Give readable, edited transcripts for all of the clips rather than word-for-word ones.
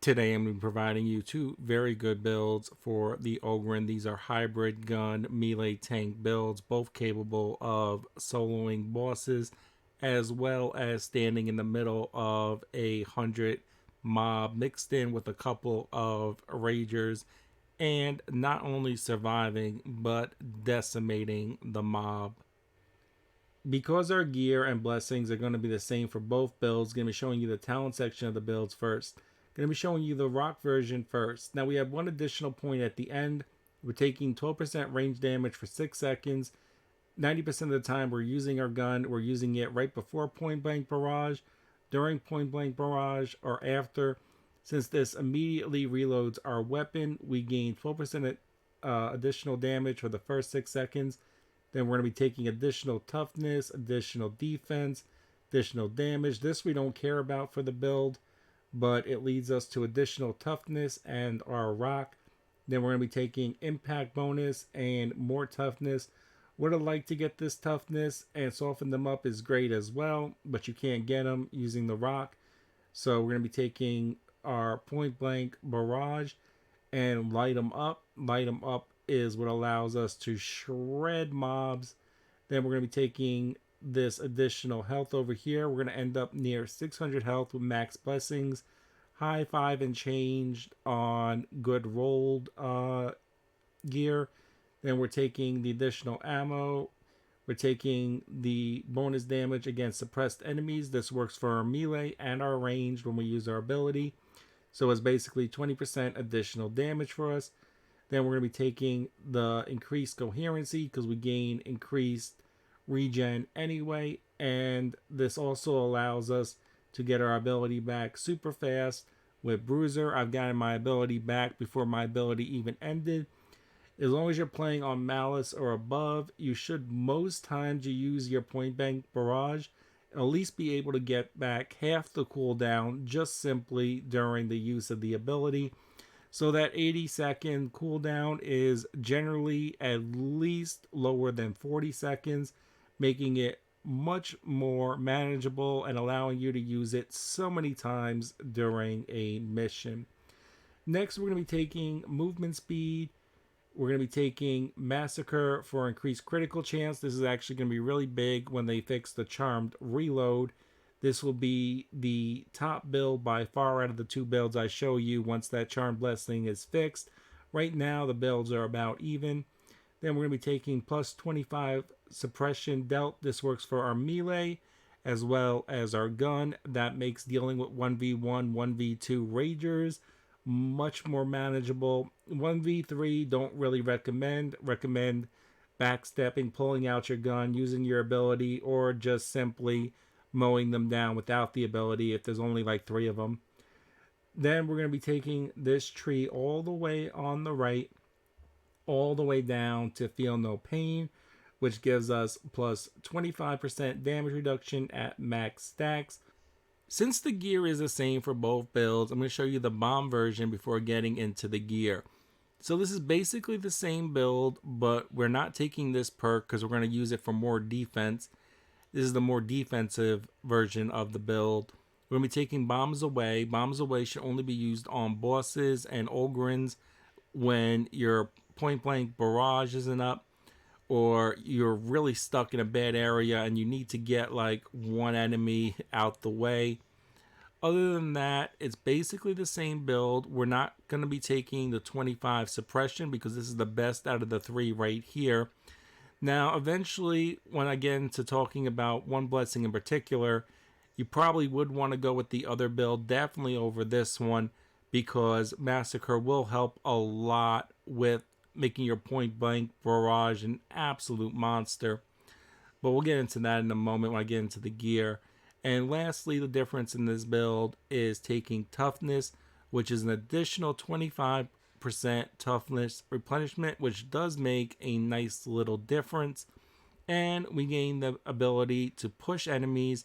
Today I'm going to be providing you two very good builds for the Ogyrn. These are hybrid gun melee tank builds, both capable of soloing bosses as well as standing in the middle of 100 mob mixed in with a couple of ragers and not only surviving but decimating the mob. Because our gear and blessings are going to be the same for both builds, going to be showing you the talent section of the builds first. Going to be showing you the rock version first. Now we have one additional point at the end. We're taking 12% range damage for 6 seconds. 90% of the time we're using our gun. We're using it right before point blank barrage, during point blank barrage, or after. Since this immediately reloads our weapon, we gain 12% additional damage for the first 6 seconds. Then we're going to be taking additional toughness, additional defense, additional damage. This we don't care about for the build, but it leads us to additional toughness and our rock. Then we're going to be taking impact bonus and more toughness. Would have liked to get this toughness and soften them up is great as well, but you can't get them using the rock. So we're going to be taking our point blank barrage and light them up. Light them up is what allows us to shred mobs. Then we're going to be taking this additional health over here. We're going to end up near 600 health with max blessings, high 5 and changed on good rolled gear. Then we're taking the additional ammo. We're taking the bonus damage against suppressed enemies. This works for our melee and our range when we use our ability. So it's basically 20% additional damage for us. Then we're going to be taking the increased coherency because we gain increased regen anyway. And this also allows us to get our ability back super fast. With Bruiser, I've gotten my ability back before my ability even ended. As long as you're playing on Malice or above, you should most times you use your point blank barrage, at least be able to get back half the cooldown just simply during the use of the ability. So that 80-second cooldown is generally at least lower than 40 seconds, making it much more manageable and allowing you to use it so many times during a mission. Next, we're going to be taking movement speed. We're going to be taking Massacre for increased critical chance. This is actually going to be really big when they fix the charmed reload. This will be the top build by far out of the two builds I show you once that charmed blessing is fixed. Right now the builds are about even. Then we're going to be taking plus 25 suppression dealt. This works for our melee as well as our gun. That makes dealing with 1v1, 1v2 ragers much more manageable. 1v3 don't really recommend. Recommend backstepping, pulling out your gun, using your ability, or just simply mowing them down without the ability if there's only like 3 of them. Then we're going to be taking this tree all the way on the right, all the way down to Feel No Pain, which gives us plus 25% damage reduction at max stacks. Since the gear is the same for both builds, I'm going to show you the bomb version before getting into the gear. So this is basically the same build, but we're not taking this perk because we're going to use it for more defense. This is the more defensive version of the build. We're going to be taking Bombs Away. Bombs Away should only be used on bosses and Ogryns when your point blank barrage isn't up, or you're really stuck in a bad area and you need to get like one enemy out the way. Other than that, it's basically the same build. We're not going to be taking the 25 suppression because this is the best out of the 3 right here. Now, eventually, when I get into talking about one blessing in particular, you probably would want to go with the other build, definitely over this one, because Massacre will help a lot with making your point blank barrage an absolute monster. But we'll get into that in a moment when I get into the gear. And lastly, the difference in this build is taking toughness, which is an additional 25% toughness replenishment, which does make a nice little difference. And we gain the ability to push enemies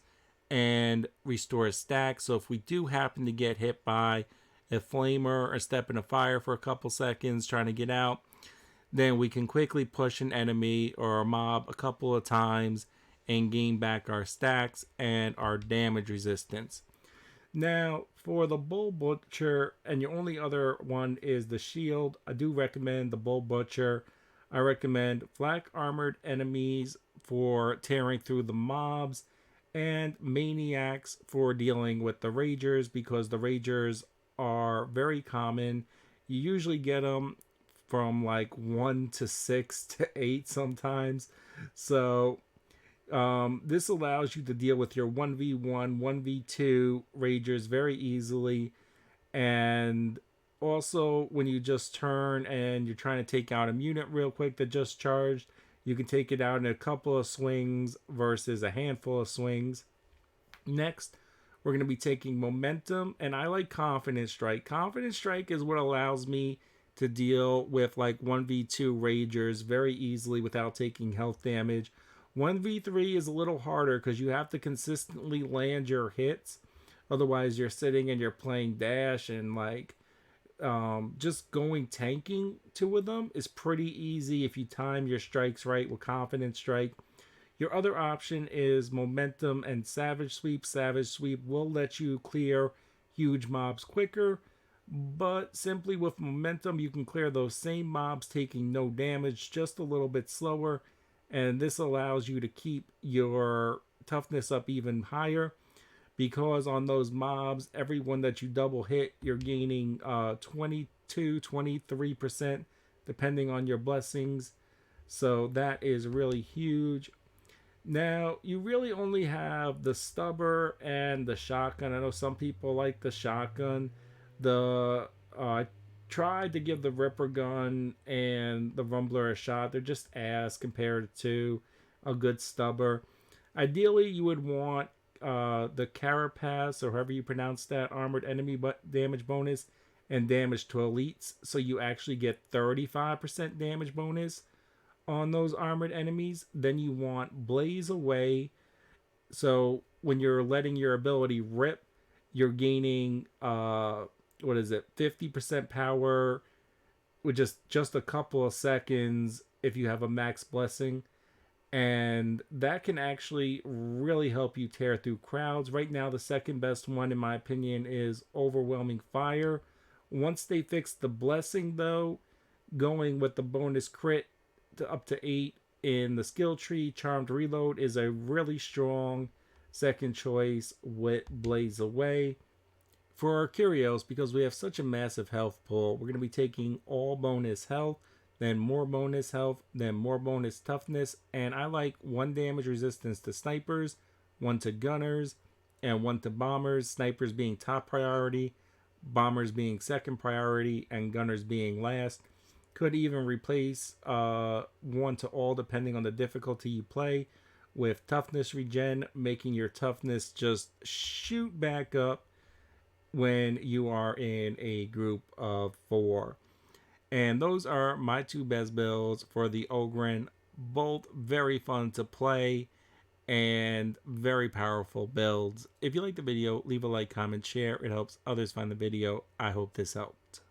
and restore a stack. So if we do happen to get hit by a flamer or step in a fire for a couple seconds trying to get out, then we can quickly push an enemy or a mob a couple of times and gain back our stacks and our damage resistance. Now, for the Bull Butcher, and your only other one is the Shield, I do recommend the Bull Butcher. I recommend flak armored enemies for tearing through the mobs, and Maniacs for dealing with the Ragers because the Ragers are very common. You usually get them from like 1 to 6 to 8 sometimes. So this allows you to deal with your 1v1, 1v2 Ragers very easily. And also, when you just turn and you're trying to take out a unit real quick that just charged, you can take it out in a couple of swings versus a handful of swings. Next, we're going to be taking Momentum, and I like Confidence Strike. Confidence Strike is what allows me to deal with like 1v2 Ragers very easily without taking health damage. 1v3 is a little harder because you have to consistently land your hits. Otherwise, you're sitting and you're playing Dash, and like just going tanking two of them is pretty easy if you time your strikes right with Confidence Strike. Your other option is Momentum and Savage Sweep. Savage Sweep will let you clear huge mobs quicker, but simply with Momentum, you can clear those same mobs taking no damage just a little bit slower, and this allows you to keep your toughness up even higher because on those mobs, every one that you double hit, you're gaining 22, 23% depending on your blessings. So that is really huge. Now, you really only have the stubber and the shotgun. I know some people like the shotgun. The I tried to give the Ripper gun and the Rumbler a shot. They're just ass compared to a good stubber. Ideally, you would want the Carapace, or however you pronounce that, armored enemy damage bonus and damage to elites. So you actually get 35% damage bonus on those armored enemies. Then you want Blaze Away. So when you're letting your ability rip, you're gaining what is it, 50% power with just a couple of seconds if you have a max blessing. And that can actually really help you tear through crowds. Right now, the second best one, in my opinion, is Overwhelming Fire. Once they fix the blessing, though, going with the bonus crit to up to 8 in the skill tree, Charmed Reload is a really strong second choice with Blaze Away. For our curios, because we have such a massive health pool, we're going to be taking all bonus health, then more bonus health, then more bonus toughness, and I like 1 damage resistance to snipers, 1 to gunners, and 1 to bombers. Snipers being top priority, bombers being second priority, and gunners being last. Could even replace 1 to all depending on the difficulty you play, with toughness regen, making your toughness just shoot back up when you are in a group of 4. And those are my 2 best builds for the Ogyrn. Both very fun to play and very powerful builds. If you like the video, leave a like, comment, share. It helps others find the video. I hope this helped.